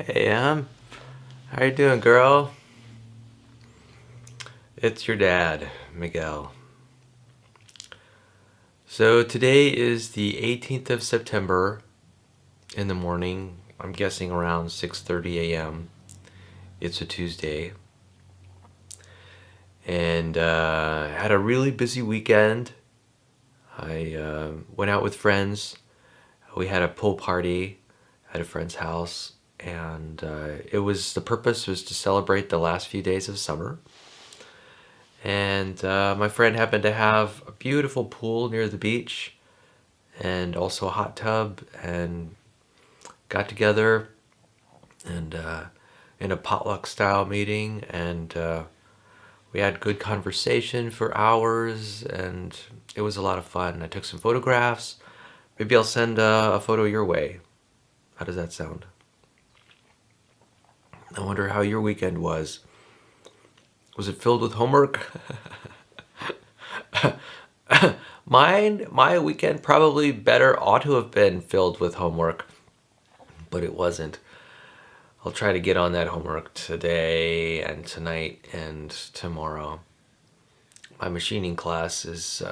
Hey, how you doing, girl? It's your dad, Miguel. So today is the 18th of September in the morning. I'm guessing around 6:30 a.m. It's a Tuesday. And had a really busy weekend. I went out with friends. We had a pool party at a friend's house. And the purpose was to celebrate the last few days of summer. And my friend happened to have a beautiful pool near the beach and also a hot tub, and got together and in a potluck style meeting, and we had good conversation for hours, and it was a lot of fun. I took some photographs. Maybe I'll send a photo your way. How does that sound? I wonder how your weekend was. Was it filled with homework? My weekend probably better ought to have been filled with homework, but it wasn't. I'll try to get on that homework today and tonight and tomorrow. My machining class is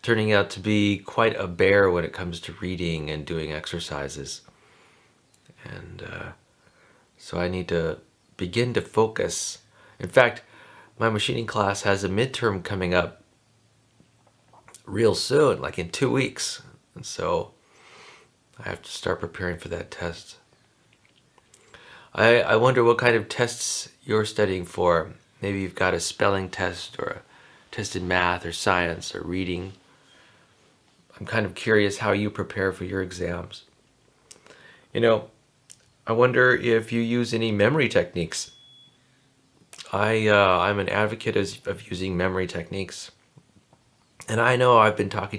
turning out to be quite a bear when it comes to reading and doing exercises. And so I need to begin to focus. In fact, my machining class has a midterm coming up real soon, like in 2 weeks. And so I have to start preparing for that test. I wonder what kind of tests you're studying for. Maybe you've got a spelling test or a test in math or science or reading. I'm kind of curious how you prepare for your exams. You know, I wonder if you use any memory techniques. I'm an advocate of using memory techniques, and I know I've been talking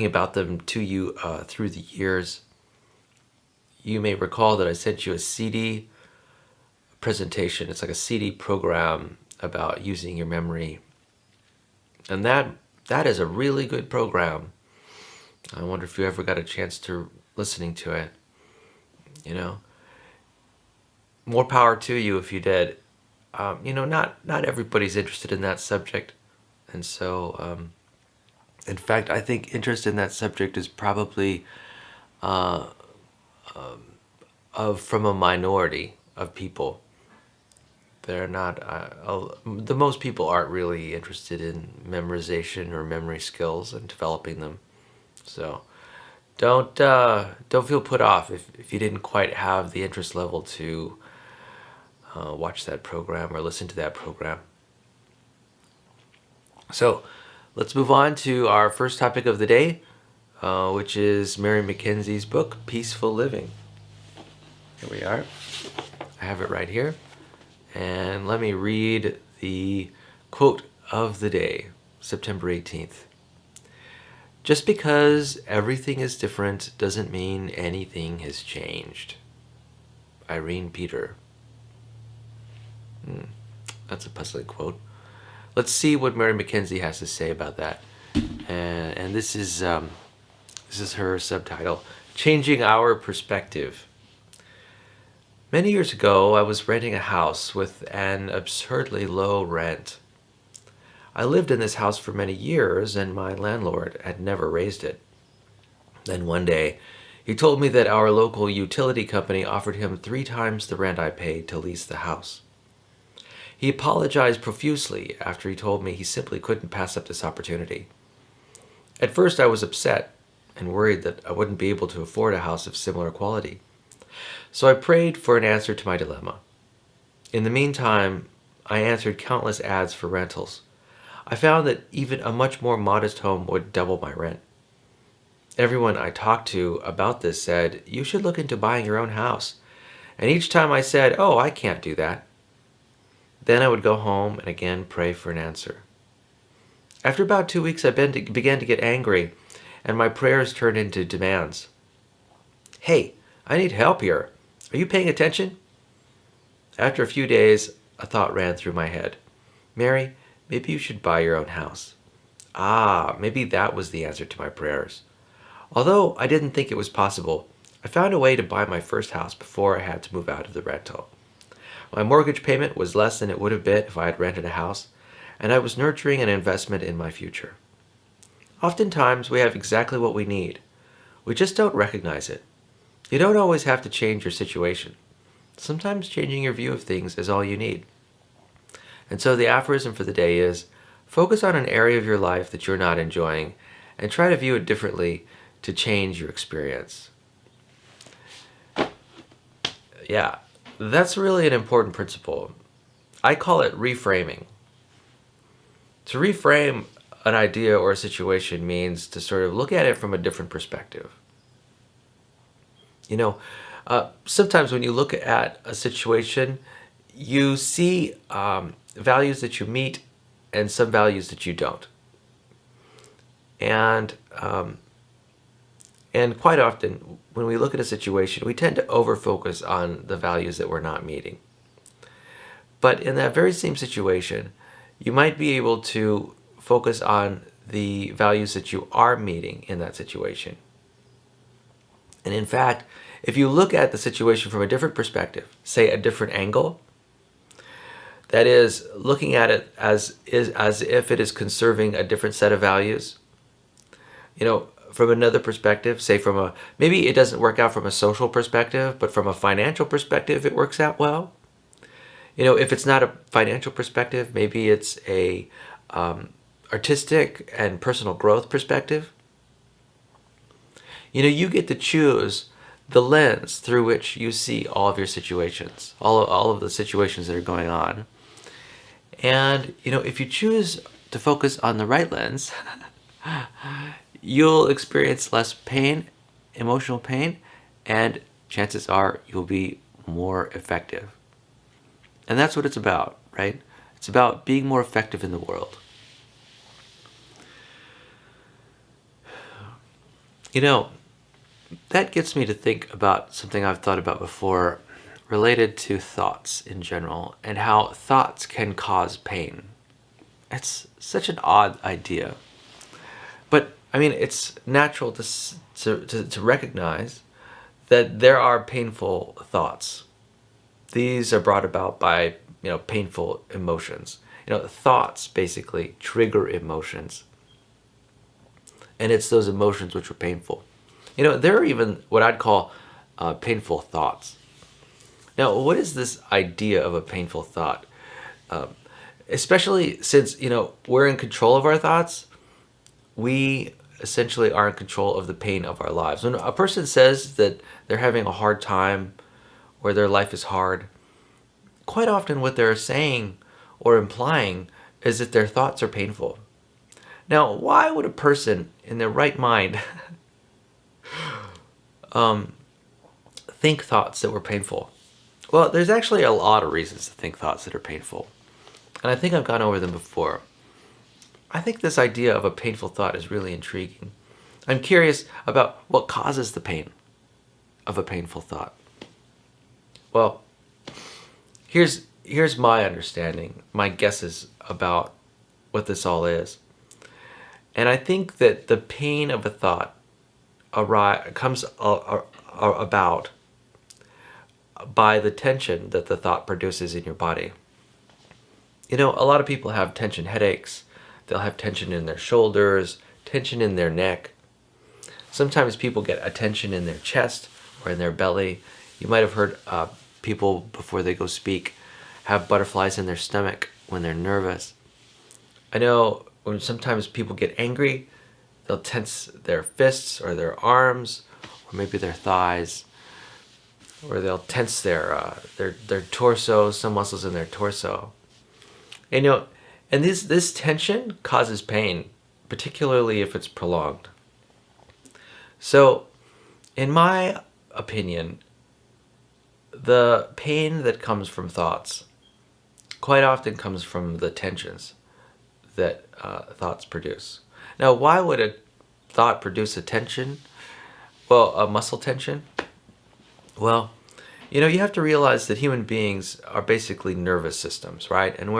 about them to you through the years. You may recall that I sent you a CD presentation. It's like a CD program about using your memory. And that is a really good program. I wonder if you ever got a chance to listening to it. You know, more power to you if you did. Not everybody's interested in that subject, and so in fact, I think interest in that subject is probably from a minority of people. They're not. The most people aren't really interested in memorization or memory skills and developing them. So don't feel put off if you didn't quite have the interest level to watch that program or listen to that program. So let's move on to our first topic of the day, which is Mary McKenzie's book, Peaceful Living. Here we are. I have it right here. And let me read the quote of the day, September 18th. Just because everything is different doesn't mean anything has changed. Irene Peter. That's a puzzling quote. Let's see what Mary McKenzie has to say about that. And this is her subtitle, Changing Our Perspective. Many years ago, I was renting a house with an absurdly low rent. I lived in this house for many years, and my landlord had never raised it. Then one day, he told me that our local utility company offered him 3 times the rent I paid to lease the house. He apologized profusely after he told me he simply couldn't pass up this opportunity. At first, I was upset and worried that I wouldn't be able to afford a house of similar quality. So I prayed for an answer to my dilemma. In the meantime, I answered countless ads for rentals. I found that even a much more modest home would double my rent. Everyone I talked to about this said, "You should look into buying your own house." And each time I said, "Oh, I can't do that." Then I would go home and again pray for an answer. After about 2 weeks, I began to get angry, and my prayers turned into demands. "Hey, I need help here. Are you paying attention?" After a few days, a thought ran through my head. "Mary, maybe you should buy your own house." Maybe that was the answer to my prayers. Although I didn't think it was possible, I found a way to buy my first house before I had to move out of the rental. My mortgage payment was less than it would have been if I had rented a house, and I was nurturing an investment in my future. Oftentimes, we have exactly what we need. We just don't recognize it. You don't always have to change your situation. Sometimes changing your view of things is all you need. And so the aphorism for the day is, focus on an area of your life that you're not enjoying and try to view it differently to change your experience. Yeah, that's really an important principle. I call it reframing. To reframe an idea or a situation means to sort of look at it from a different perspective. You know, sometimes when you look at a situation, you see values that you meet and some values that you don't. And quite often, when we look at a situation, we tend to over-focus on the values that we're not meeting. But in that very same situation, you might be able to focus on the values that you are meeting in that situation. And in fact, if you look at the situation from a different perspective, say a different angle, that is, looking at it as if it is conserving a different set of values, from another perspective, say maybe it doesn't work out from a social perspective, but from a financial perspective, it works out well. If it's not a financial perspective, maybe it's a artistic and personal growth perspective. You get to choose the lens through which you see all of your situations, all of the situations that are going on. And, if you choose to focus on the right lens, you'll experience less pain, emotional pain, and chances are you'll be more effective. And that's what it's about, right? It's about being more effective in the world. That gets me to think about something I've thought about before related to thoughts in general and how thoughts can cause pain. It's such an odd idea. But, it's natural to recognize that there are painful thoughts. These are brought about by, painful emotions. Thoughts basically trigger emotions. And it's those emotions which are painful. There are even what I'd call painful thoughts. Now, what is this idea of a painful thought? Especially since, we're in control of our thoughts, we essentially are in control of the pain of our lives. When a person says that they're having a hard time or their life is hard, quite often what they're saying or implying is that their thoughts are painful. Now, why would a person in their right mind think thoughts that were painful? Well, there's actually a lot of reasons to think thoughts that are painful. And I think I've gone over them before. I think this idea of a painful thought is really intriguing. I'm curious about what causes the pain of a painful thought. Well, here's my understanding, my guesses about what this all is. And I think that the pain of a thought comes about by the tension that the thought produces in your body. A lot of people have tension headaches. They'll have tension in their shoulders, tension in their neck. Sometimes people get a tension in their chest or in their belly. You might have heard people, before they go speak, have butterflies in their stomach when they're nervous. I know when sometimes people get angry, they'll tense their fists or their arms or maybe their thighs, or they'll tense their torso, some muscles in their torso. And this tension causes pain, particularly if it's prolonged. So, in my opinion, the pain that comes from thoughts quite often comes from the tensions that thoughts produce. Now, why would a thought produce a tension? Well, a muscle tension? Well, you have to realize that human beings are basically nervous systems, right? And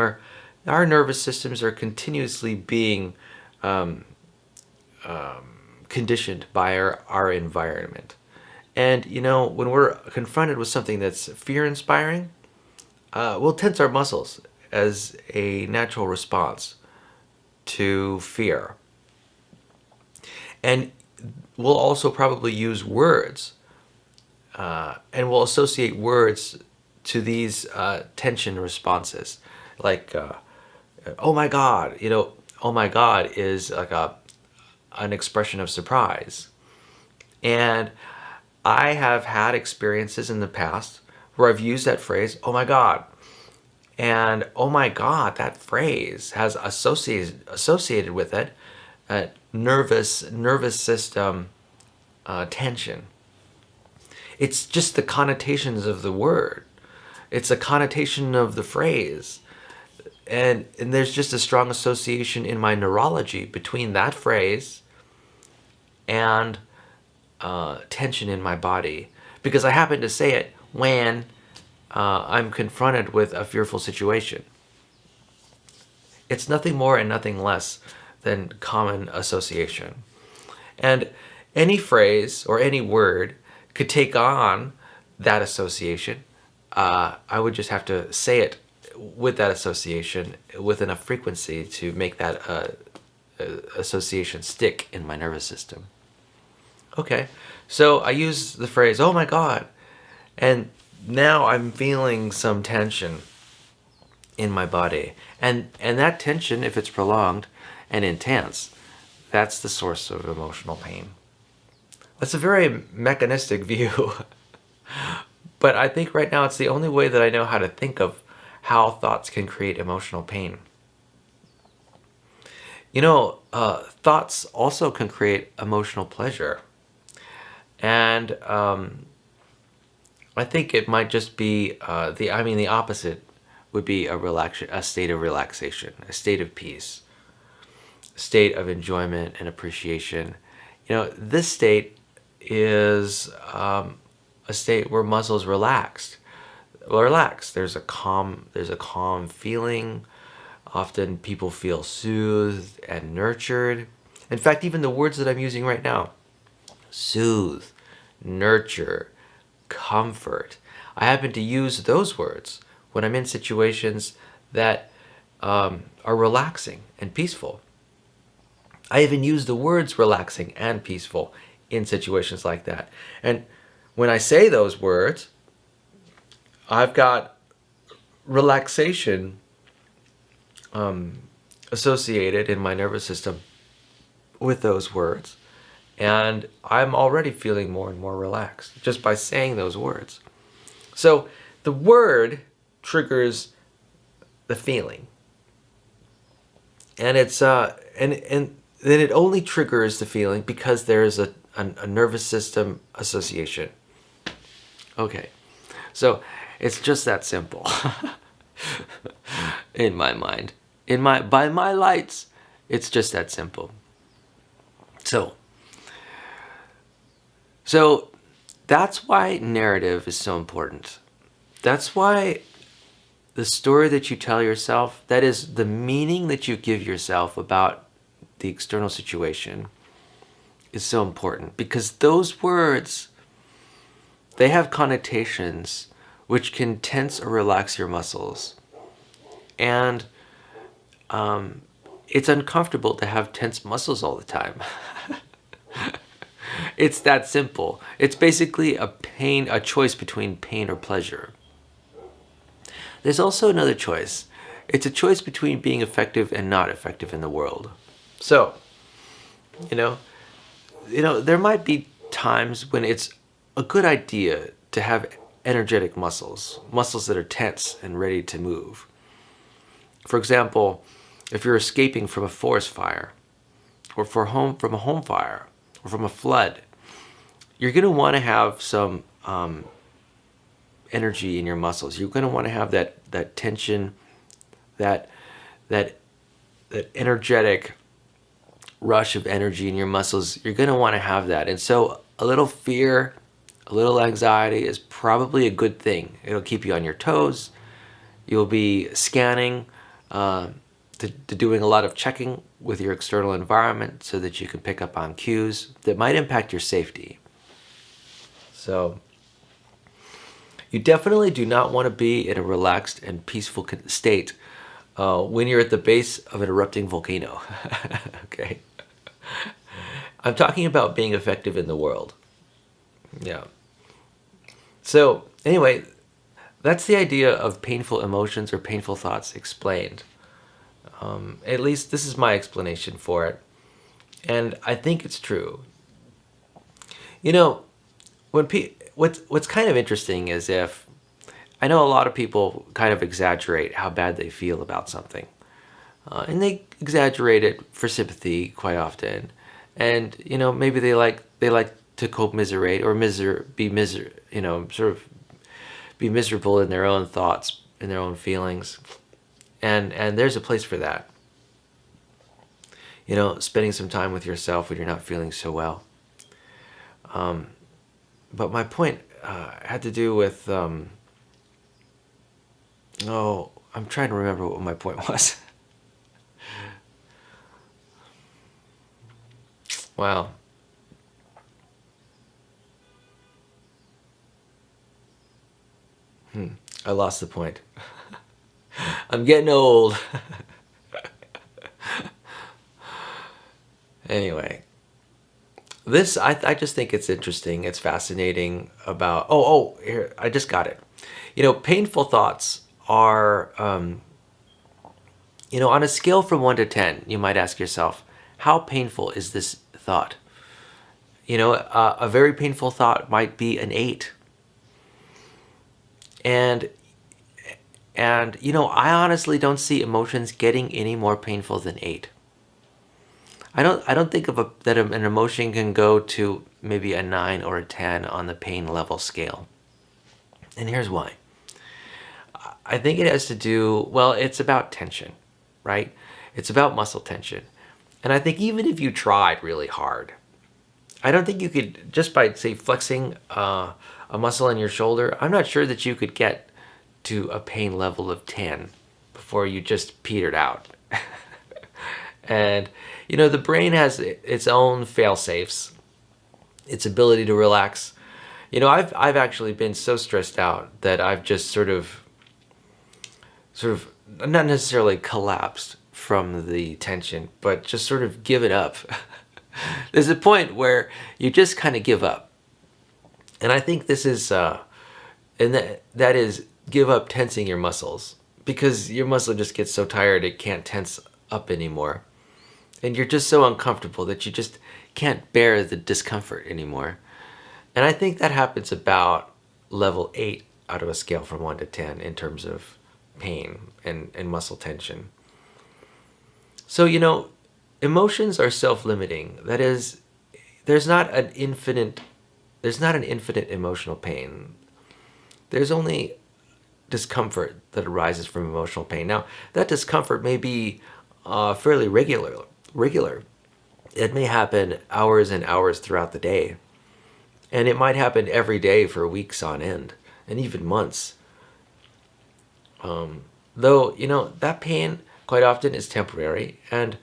our nervous systems are continuously being conditioned by our environment. And when we're confronted with something that's fear-inspiring, we'll tense our muscles as a natural response to fear. And we'll also probably use words, and we'll associate words to these tension responses. Like, oh my God, oh my God is like an expression of surprise. And I have had experiences in the past where I've used that phrase, oh my God. And oh my God, that phrase has associated with it nervous system tension. It's just the connotations of the word. It's a connotation of the phrase. And there's just a strong association in my neurology between that phrase and tension in my body, because I happen to say it when I'm confronted with a fearful situation. It's nothing more and nothing less than common association. And any phrase or any word could take on that association. I would just have to say it with that association with enough frequency to make that association stick in my nervous system. Okay, so I use the phrase, oh my God, and now I'm feeling some tension in my body. And that tension, if it's prolonged and intense, that's the source of emotional pain. That's a very mechanistic view. But I think right now it's the only way that I know how to think of how thoughts can create emotional pain. Thoughts also can create emotional pleasure. And I think it might just be the opposite would be a state of relaxation, a state of peace, a state of enjoyment and appreciation. This state is a state where muscles relax. There's a calm feeling. Often people feel soothed and nurtured. In fact, even the words that I'm using right now, soothe, nurture, comfort, I happen to use those words when I'm in situations that are relaxing and peaceful. I even use the words relaxing and peaceful in situations like that. And when I say those words, I've got relaxation associated in my nervous system with those words. And I'm already feeling more and more relaxed just by saying those words. So the word triggers the feeling. And it's and then it only triggers the feeling because there is a nervous system association. Okay. So it's just that simple. In my mind. By my lights, it's just that simple. So that's why narrative is so important. That's why the story that you tell yourself, that is the meaning that you give yourself about the external situation, is so important, because those words, they have connotations which can tense or relax your muscles. And it's uncomfortable to have tense muscles all the time. It's that simple. It's basically a choice between pain or pleasure. There's also another choice. It's a choice between being effective and not effective in the world. So, there might be times when it's a good idea to have energetic muscles that are tense and ready to move. For example, if you're escaping from a forest fire, or from a home fire, or from a flood, you're going to want to have some energy in your muscles. You're going to want to have that tension, that energetic rush of energy in your muscles. You're going to want to have that. And so a little fear, a little anxiety is probably a good thing. It'll keep you on your toes. You'll be scanning, to doing a lot of checking with your external environment so that you can pick up on cues that might impact your safety. So you definitely do not want to be in a relaxed and peaceful state when you're at the base of an erupting volcano. Okay. I'm talking about being effective in the world. Yeah. So, anyway, that's the idea of painful emotions or painful thoughts explained. At least this is my explanation for it. And I think it's true. You know, what's kind of interesting is if I know a lot of people kind of exaggerate how bad they feel about something. And they exaggerate it for sympathy quite often. And maybe they like to commiserate or sort of be miserable in their own thoughts, in their own feelings. And there's a place for that. Spending some time with yourself when you're not feeling so well. But my point had to do with I'm trying to remember what my point was. Wow. I lost the point. I'm getting old. Anyway, this I just think it's interesting. It's fascinating about. Here I just got it. Painful thoughts are. On a scale from 1 to 10, you might ask yourself, how painful is this thought? A very painful thought might be an 8. And I honestly don't see emotions getting any more painful than 8. I don't think that an emotion can go to maybe a 9 or a 10 on the pain level scale. And here's why. I think it has to do, well, it's about tension, right? It's about muscle tension. And I think even if you tried really hard, I don't think you could, just by, say, flexing a muscle in your shoulder, I'm not sure that you could get to a pain level of 10 before you just petered out. And, the brain has its own fail-safes, its ability to relax. I've actually been so stressed out that I've just sort of not necessarily collapsed from the tension, but just sort of given up. There's a point where you just kind of give up. And I think this is, that is give up tensing your muscles, because your muscle just gets so tired it can't tense up anymore. And you're just so uncomfortable that you just can't bear the discomfort anymore. And I think that happens about level 8 out of a scale from 1 to 10 in terms of pain and muscle tension. So, emotions are self-limiting. That is, there's not an infinite emotional pain. There's only discomfort that arises from emotional pain. Now, that discomfort may be fairly regular. It may happen hours and hours throughout the day. And it might happen every day for weeks on end, and even months. Though, that pain quite often is temporary. And,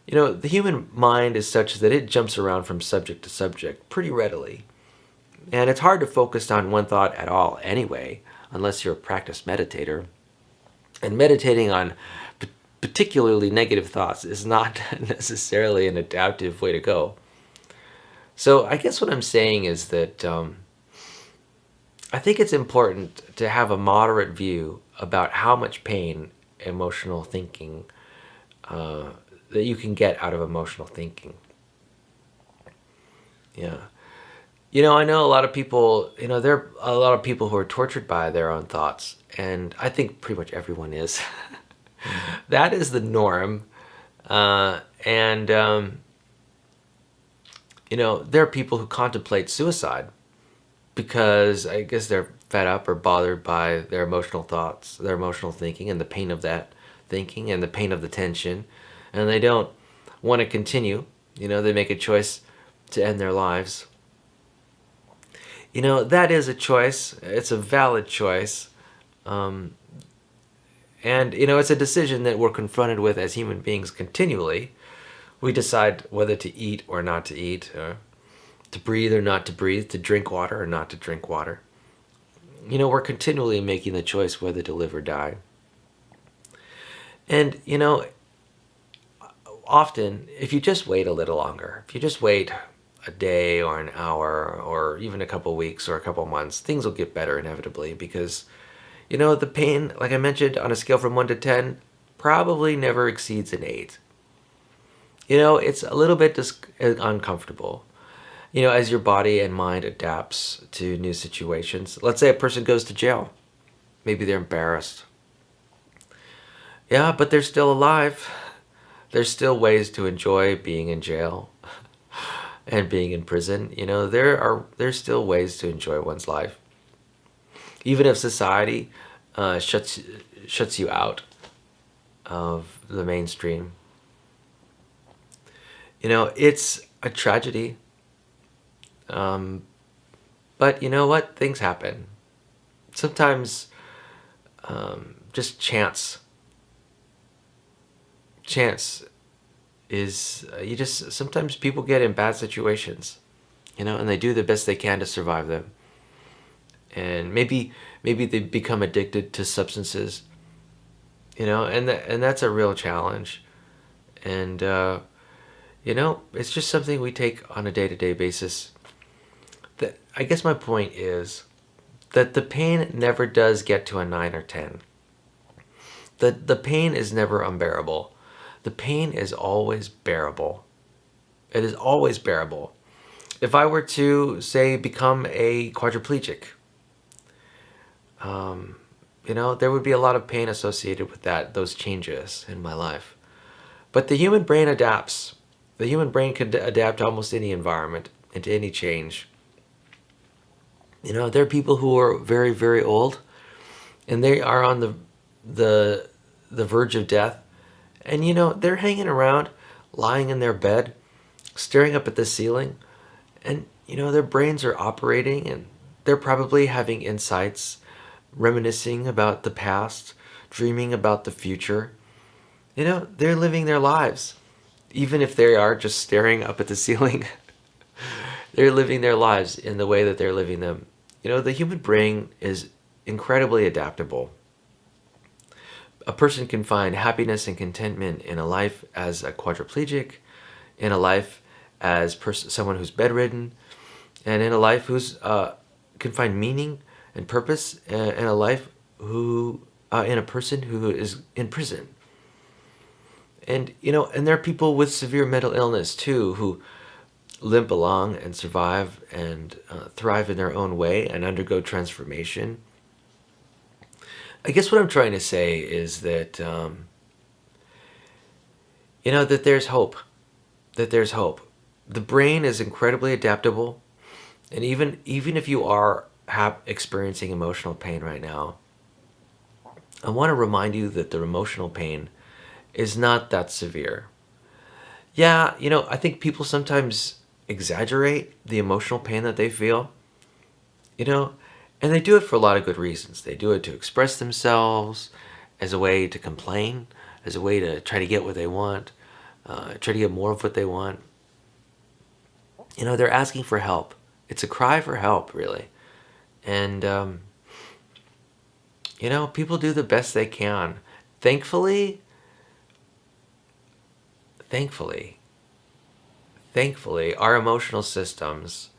the human mind is such that it jumps around from subject to subject pretty readily. And it's hard to focus on one thought at all anyway, unless you're a practiced meditator. And meditating on particularly negative thoughts is not necessarily an adaptive way to go. So I guess what I'm saying is that I think it's important to have a moderate view about how much pain emotional thinking that you can get out of emotional thinking. Yeah. I know a lot of people, there are a lot of people who are tortured by their own thoughts, and I think pretty much everyone is. That is the norm. And there are people who contemplate suicide because I guess they're fed up or bothered by their emotional thoughts, their emotional thinking, and the pain of that thinking and the pain of the tension. And they don't want to continue. They make a choice to end their lives. That is a choice. It's a valid choice. And, it's a decision that we're confronted with as human beings continually. We decide whether to eat or not to eat. to breathe or not to breathe, to drink water or not to drink water. We're continually making the choice whether to live or die. And, often, if you just wait a little longer, if you just wait a day or an hour or even a couple weeks or a couple months, things will get better inevitably because, the pain, like I mentioned, on a scale from 1 to 10, probably never exceeds an 8. It's a little bit uncomfortable, as your body and mind adapts to new situations. Let's say a person goes to jail. Maybe they're embarrassed. Yeah, but they're still alive. There's still ways to enjoy being in jail and being in prison. There's still ways to enjoy one's life. Even if society shuts you out of the mainstream. It's a tragedy. But you know what? Things happen. Sometimes just chance is sometimes people get in bad situations, and they do the best they can to survive them. And maybe they become addicted to substances, and that's a real challenge. And it's just something we take on a day-to-day basis. I guess my point is that the pain never does get to a 9 or 10. The pain is never unbearable. The pain is always bearable. It is always bearable. If I were to, say, become a quadriplegic, there would be a lot of pain associated with those changes in my life. But the human brain adapts. The human brain can adapt to almost any environment and to any change. There are people who are very, very old, and they are on the verge of death, and they're hanging around, lying in their bed, staring up at the ceiling, and their brains are operating, and they're probably having insights, reminiscing about the past, dreaming about the future. They're living their lives, even if they are just staring up at the ceiling. They're living their lives in the way that they're living them. The human brain is incredibly adaptable. A person can find happiness and contentment in a life as a quadriplegic, in a life as someone who's bedridden, and in a life who's can find meaning and purpose in a life in a person who is in prison. And and there are people with severe mental illness too who limp along and survive and thrive in their own way and undergo transformation. I guess what I'm trying to say is that that there's hope. That there's hope. The brain is incredibly adaptable, and even if you are experiencing emotional pain right now, I want to remind you that the emotional pain is not that severe. Yeah, I think people sometimes exaggerate the emotional pain that they feel, and they do it for a lot of good reasons. They do it to express themselves, as a way to complain, as a way to try to get what they want, try to get more of what they want. They're asking for help. It's a cry for help, really. And, people do the best they can. Thankfully, our emotional systems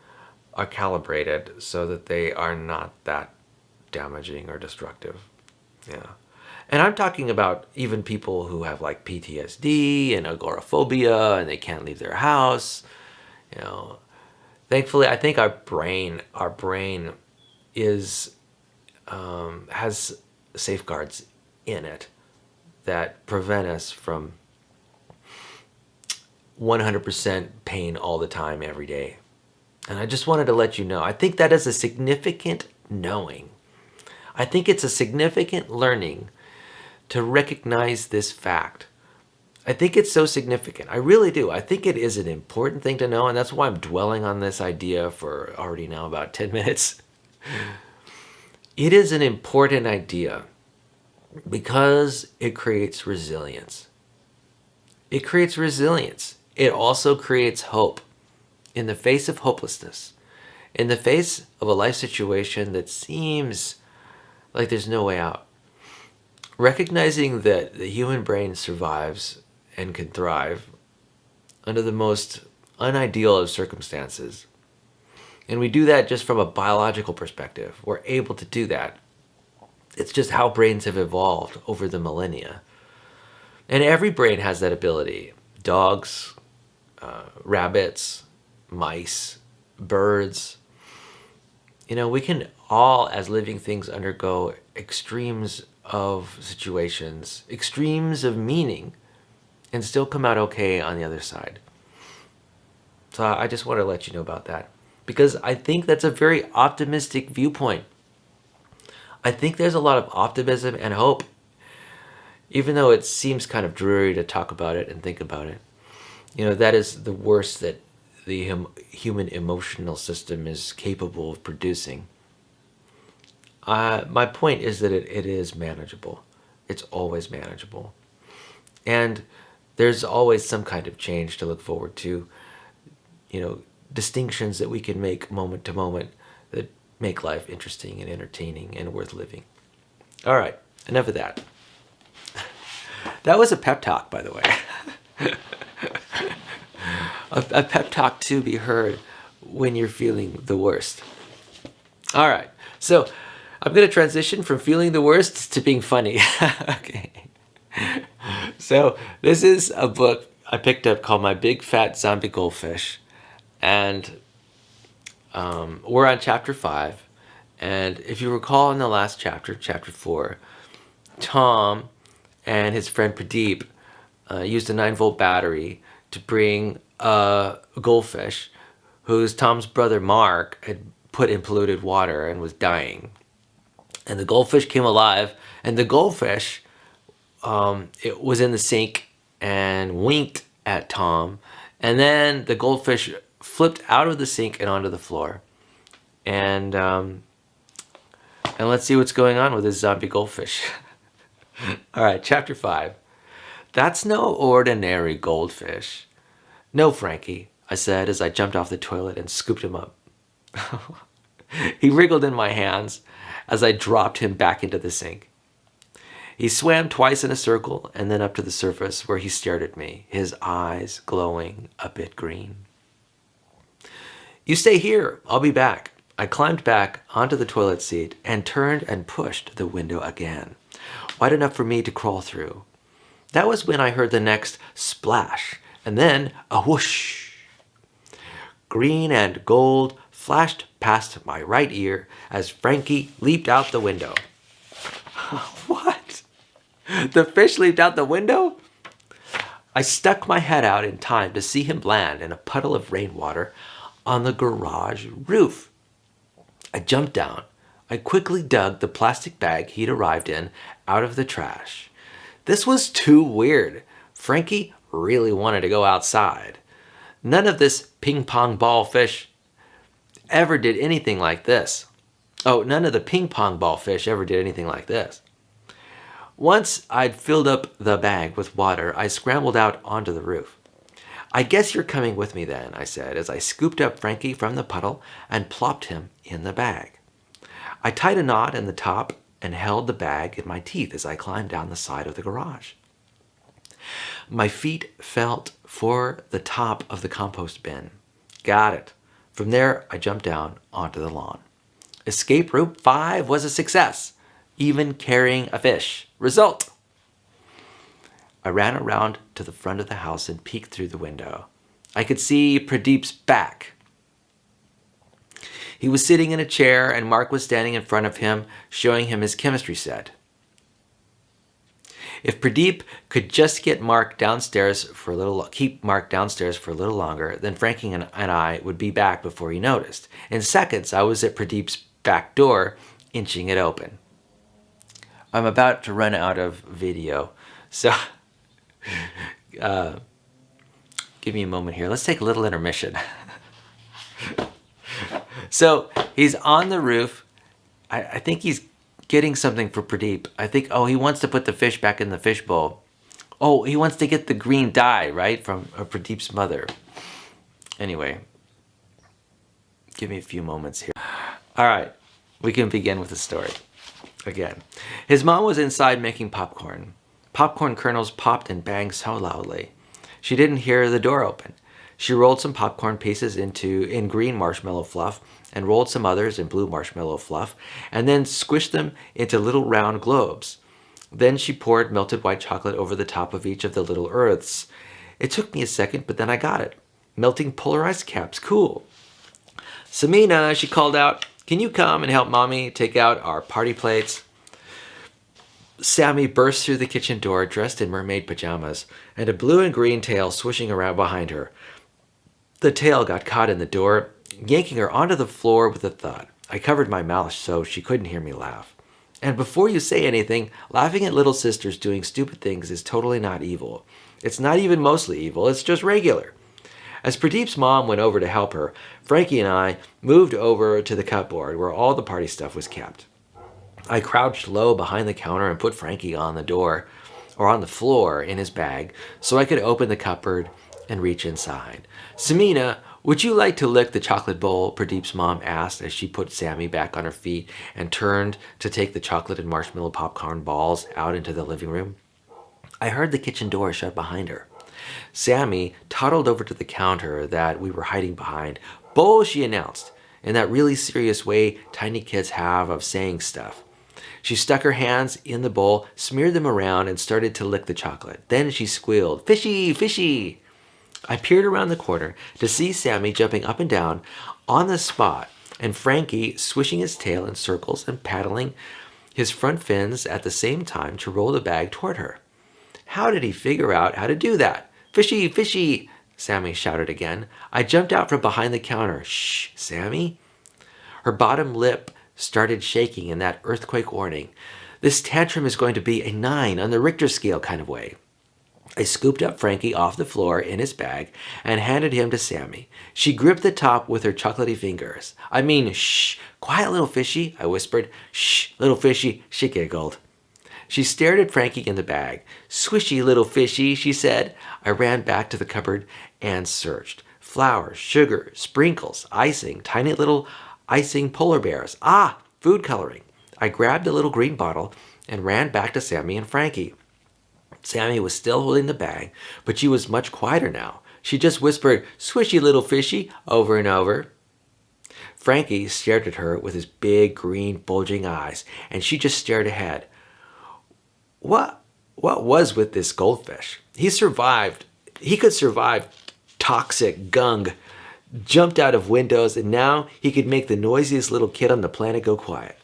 are calibrated so that they are not that damaging or destructive. Yeah. And I'm talking about even people who have like PTSD and agoraphobia and they can't leave their house. Thankfully, I think our brain is has safeguards in it that prevent us from 100% pain all the time, every day. And I just wanted to let you know, I think that is a significant knowing. I think it's a significant learning to recognize this fact. I think it's so significant. I really do. I think it is an important thing to know, and that's why I'm dwelling on this idea for already now about 10 minutes. It is an important idea because it creates resilience. It creates resilience. It also creates hope. in the face of hopelessness, in the face of a life situation that seems like there's no way out, recognizing that the human brain survives and can thrive under the most unideal of circumstances. And we do that just from a biological perspective. We're able to do that. It's just how brains have evolved over the millennia. And every brain has that ability. Dogs, rabbits, mice, birds. We can all, as living things, undergo extremes of situations, extremes of meaning, and still come out okay on the other side. So I just want to let you know about that, because I think that's a very optimistic viewpoint. I think there's a lot of optimism and hope, even though it seems kind of dreary to talk about it and think about it. That is the worst that the human emotional system is capable of producing. My point is that it is manageable. It's always manageable. And there's always some kind of change to look forward to, distinctions that we can make moment to moment that make life interesting and entertaining and worth living. All right, enough of that. That was a pep talk, by the way. a pep talk to be heard when you're feeling the worst. All right, so I'm going to transition from feeling the worst to being funny. Okay. So this is a book I picked up called My Big Fat Zombie Goldfish. And we're on chapter 5. And if you recall in the last chapter, chapter 4, Tom and his friend Pradeep used a 9-volt battery to bring a goldfish whose Tom's brother Mark had put in polluted water and was dying. And the goldfish came alive, and the goldfish, it was in the sink and winked at Tom. And then the goldfish flipped out of the sink and onto the floor. And let's see what's going on with this zombie goldfish. All right, chapter 5. That's no ordinary goldfish. No, Frankie, I said as I jumped off the toilet and scooped him up. He wriggled in my hands as I dropped him back into the sink. He swam twice in a circle and then up to the surface, where he stared at me, his eyes glowing a bit green. You stay here, I'll be back. I climbed back onto the toilet seat and turned and pushed the window again, wide enough for me to crawl through. That was when I heard the next splash, and then a whoosh. Green and gold flashed past my right ear as Frankie leaped out the window. What? The fish leaped out the window? I stuck my head out in time to see him land in a puddle of rainwater on the garage roof. I jumped down. I quickly dug the plastic bag he'd arrived in out of the trash. This was too weird. Frankie really wanted to go outside. None of this ping-pong ball fish ever did anything like this. Oh, none of the ping-pong ball fish ever did anything like this. Once I'd filled up the bag with water, I scrambled out onto the roof. I guess you're coming with me then, I said, as I scooped up Frankie from the puddle and plopped him in the bag. I tied a knot in the top and held the bag in my teeth as I climbed down the side of the garage. My feet felt for the top of the compost bin. Got it. From there, I jumped down onto the lawn. Escape route 5 was a success, even carrying a fish. Result! I ran around to the front of the house and peeked through the window. I could see Pradeep's back. He was sitting in a chair and Mark was standing in front of him, showing him his chemistry set. If Pradeep could just get Mark downstairs for a little, keep Mark downstairs for a little longer, then Frankie and I would be back before he noticed. In seconds, I was at Pradeep's back door, inching it open. I'm about to run out of video, so give me a moment here. Let's take a little intermission. So he's on the roof. I think he's getting something for Pradeep. I think, he wants to put the fish back in the fish bowl. He wants to get the green dye, right, from Pradeep's mother. Anyway, Give me a few moments here. All right, we can begin with the story again. His mom was inside making popcorn. Popcorn kernels popped and banged so loudly. She didn't hear the door open. She rolled some popcorn pieces in green marshmallow fluff and rolled some others in blue marshmallow fluff and then squished them into little round globes. Then she poured melted white chocolate over the top of each of the little earths. It took me a second, but then I got it. Melting polarized caps, cool. Samina, she called out, can you come and help Mommy take out our party plates? Sammy burst through the kitchen door dressed in mermaid pajamas and a blue and green tail swishing around behind her. The tail got caught in the door, yanking her onto the floor with a thud. I covered my mouth so she couldn't hear me laugh. And before you say anything, laughing at little sisters doing stupid things is totally not evil. It's not even mostly evil, it's just regular. As Pradeep's mom went over to help her, Frankie and I moved over to the cupboard where all the party stuff was kept. I crouched low behind the counter and put Frankie on the floor in his bag so I could open the cupboard and reach inside. Samina, would you like to lick the chocolate bowl? Pradeep's mom asked as she put Sammy back on her feet and turned to take the chocolate and marshmallow popcorn balls out into the living room. I heard the kitchen door shut behind her. Sammy toddled over to the counter that we were hiding behind. Bowl, she announced, in that really serious way tiny kids have of saying stuff. She stuck her hands in the bowl, smeared them around, and started to lick the chocolate. Then she squealed, fishy, fishy. I peered around the corner to see Sammy jumping up and down on the spot and Frankie swishing his tail in circles and paddling his front fins at the same time to roll the bag toward her. How did he figure out how to do that? Fishy, fishy, Sammy shouted again. I jumped out from behind the counter. Shh, Sammy. Her bottom lip started shaking in that earthquake warning. This tantrum is going to be a 9 on the Richter scale kind of way. I scooped up Frankie off the floor in his bag and handed him to Sammy. She gripped the top with her chocolatey fingers. I mean, shh, quiet little fishy, I whispered. Shh, little fishy, she giggled. She stared at Frankie in the bag. Swishy little fishy, she said. I ran back to the cupboard and searched. Flour, sugar, sprinkles, icing, tiny little icing polar bears. Ah, food coloring. I grabbed a little green bottle and ran back to Sammy and Frankie. Sammy was still holding the bag, but she was much quieter now. She just whispered, swishy little fishy, over and over. Frankie stared at her with his big, green, bulging eyes, and she just stared ahead. What was with this goldfish? He could survive toxic gunk, jumped out of windows, and now he could make the noisiest little kid on the planet go quiet.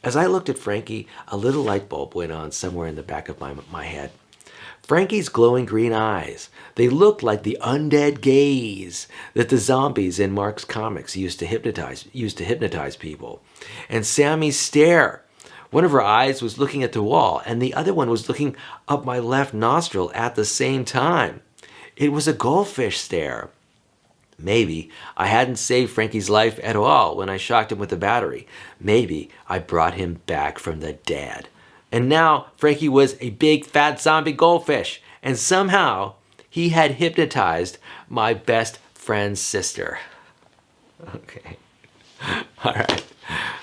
As I looked at Frankie, a little light bulb went on somewhere in the back of my head. Frankie's glowing green eyes, they looked like the undead gaze that the zombies in Mark's comics used to hypnotize people. And Sammy's stare. One of her eyes was looking at the wall, and the other one was looking up my left nostril at the same time. It was a goldfish stare. Maybe I hadn't saved Frankie's life at all when I shocked him with the battery. Maybe I brought him back from the dead. And now Frankie was a big fat zombie goldfish, and somehow he had hypnotized my best friend's sister. Okay. All right.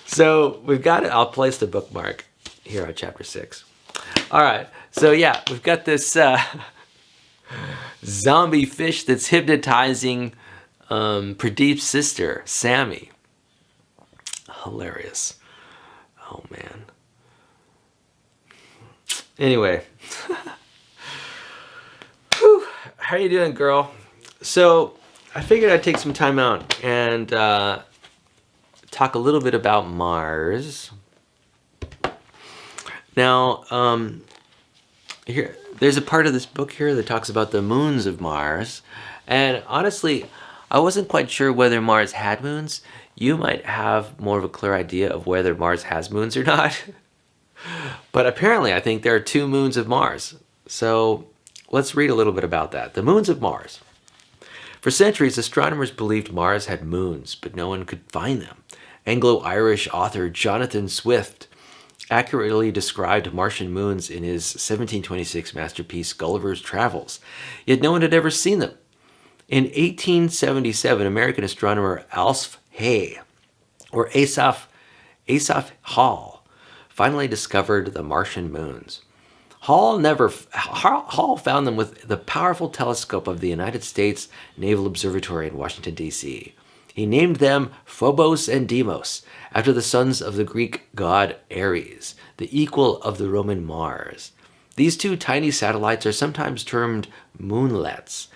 So we've got it. I'll place the bookmark here on chapter 6. All right. So yeah, we've got this zombie fish that's hypnotizing Pradeep's sister, Sammy. Hilarious. Oh, man. Anyway. Whew. How you doing, girl? So I figured I'd take some time out and talk a little bit about Mars. Now, here, there's a part of this book here that talks about the moons of Mars. And honestly, I wasn't quite sure whether Mars had moons. You might have more of a clear idea of whether Mars has moons or not. But apparently, I think there are 2 moons of Mars. So let's read a little bit about that. The moons of Mars. For centuries, astronomers believed Mars had moons, but no one could find them. Anglo-Irish author Jonathan Swift accurately described Martian moons in his 1726 masterpiece Gulliver's Travels, yet no one had ever seen them. In 1877, American astronomer Alf Hay, or Asaph Hall, finally discovered the Martian moons. Hall found them with the powerful telescope of the United States Naval Observatory in Washington, D.C. He named them Phobos and Deimos, after the sons of the Greek god Ares, the equal of the Roman Mars. These two tiny satellites are sometimes termed moonlets.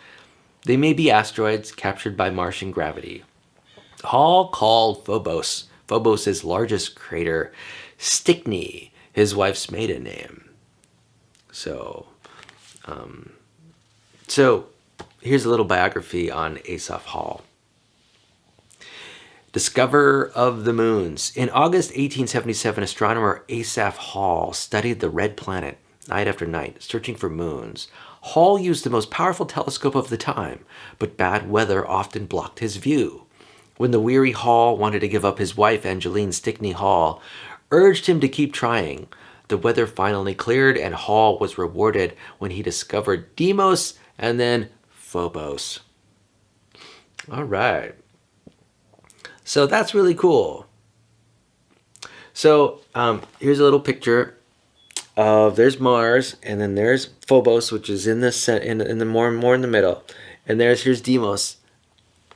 They may be asteroids captured by Martian gravity. Hall called Phobos' largest crater, Stickney, his wife's maiden name. So here's a little biography on Asaph Hall. Discoverer of the moons. In August 1877, astronomer Asaph Hall studied the red planet night after night, searching for moons. Hall used the most powerful telescope of the time, but bad weather often blocked his view. When the weary Hall wanted to give up, his wife, Angeline Stickney Hall, urged him to keep trying. The weather finally cleared, and Hall was rewarded when he discovered Deimos and then Phobos. All right. So that's really cool. So here's a little picture of, there's Mars, and then there's Phobos, which is in the more in the middle, and here's Deimos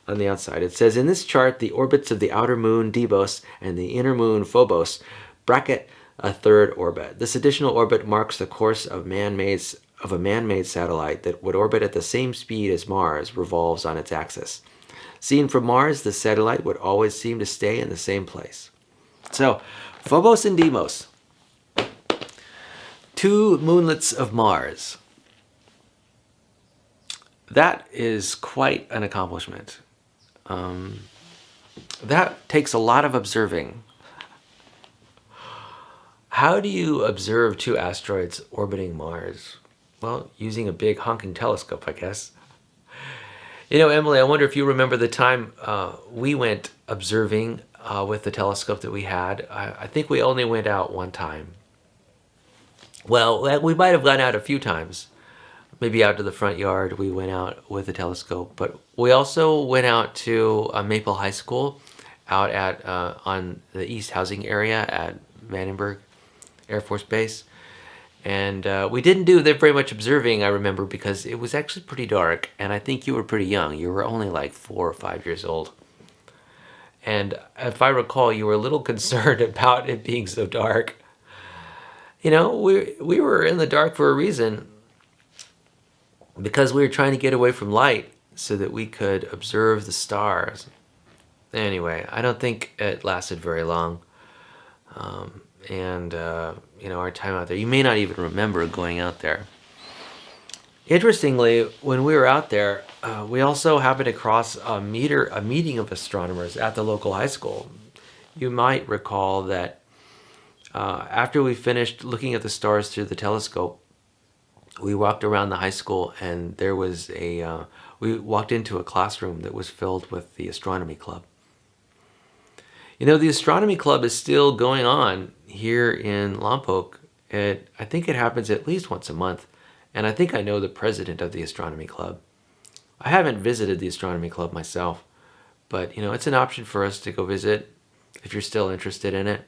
on the outside. It says, in this chart, the orbits of the outer moon Deimos and the inner moon Phobos bracket a third orbit. This additional orbit marks the course of a man-made satellite that would orbit at the same speed as Mars revolves on its axis. Seen from Mars, the satellite would always seem to stay in the same place. So, Phobos and Deimos, two moonlets of Mars. That is quite an accomplishment. That takes a lot of observing. How do you observe two asteroids orbiting Mars? Well, using a big honking telescope, I guess. You know, Emily, I wonder if you remember the time we went observing with the telescope that we had. I think we only went out one time. Well, we might have gone out a few times. Maybe out to the front yard, we went out with the telescope. But we also went out to Maple High School out at on the East Housing area at Vandenberg Air Force Base. And we didn't do very much observing, I remember, because it was actually pretty dark. And I think you were pretty young. You were only like 4 or 5 years old. And if I recall, you were a little concerned about it being so dark. You know, we were in the dark for a reason, because we were trying to get away from light so that we could observe the stars. Anyway, I don't think it lasted very long. You know, our time out there, you may not even remember going out there. Interestingly, when we were out there, we also happened to cross a meeting of astronomers at the local high school. You might recall that after we finished looking at the stars through the telescope, we walked around the high school, and there was we walked into a classroom that was filled with the astronomy club. You know, the astronomy club is still going on here in Lompoc. I think it happens at least once a month, and I think I know the president of the astronomy club. I haven't visited the astronomy club myself, but you know, it's an option for us to go visit if you're still interested in it.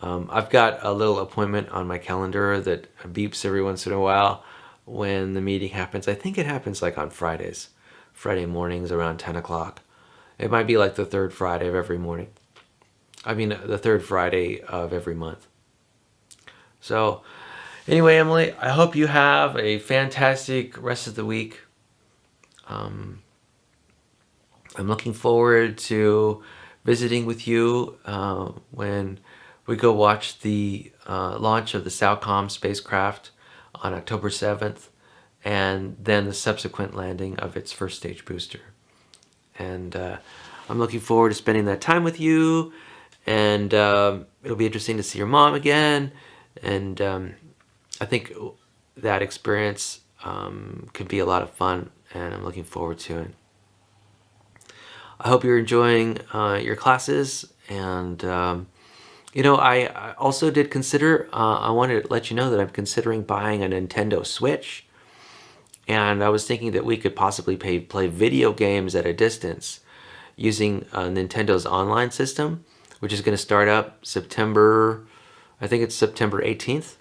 I've got a little appointment on my calendar that beeps every once in a while when the meeting happens. I think it happens like on Fridays, Friday mornings around 10 o'clock. It might be like the third Friday of every morning. I mean, the third Friday of every month. So, anyway, Emily, I hope you have a fantastic rest of the week. I'm looking forward to visiting with you when we go watch the launch of the SAOCOM spacecraft on October 7th, and then the subsequent landing of its first stage booster. And I'm looking forward to spending that time with you, and it'll be interesting to see your mom again, and I think that experience could be a lot of fun, and I'm looking forward to it. I hope you're enjoying your classes, and you know, I also did consider, I wanted to let you know that I'm considering buying a Nintendo Switch. And I was thinking that we could possibly play video games at a distance using Nintendo's online system, which is going to start up September, I think it's September 18th.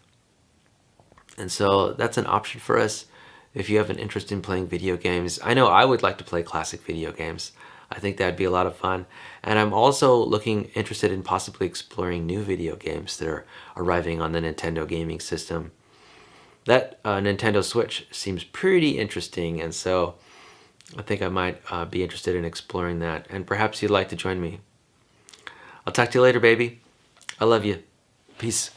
And so that's an option for us if you have an interest in playing video games. I know I would like to play classic video games. I think that'd be a lot of fun. And I'm also interested in possibly exploring new video games that are arriving on the Nintendo gaming system. That Nintendo Switch seems pretty interesting, and so I think I might be interested in exploring that. And perhaps you'd like to join me. I'll talk to you later, baby. I love you. Peace.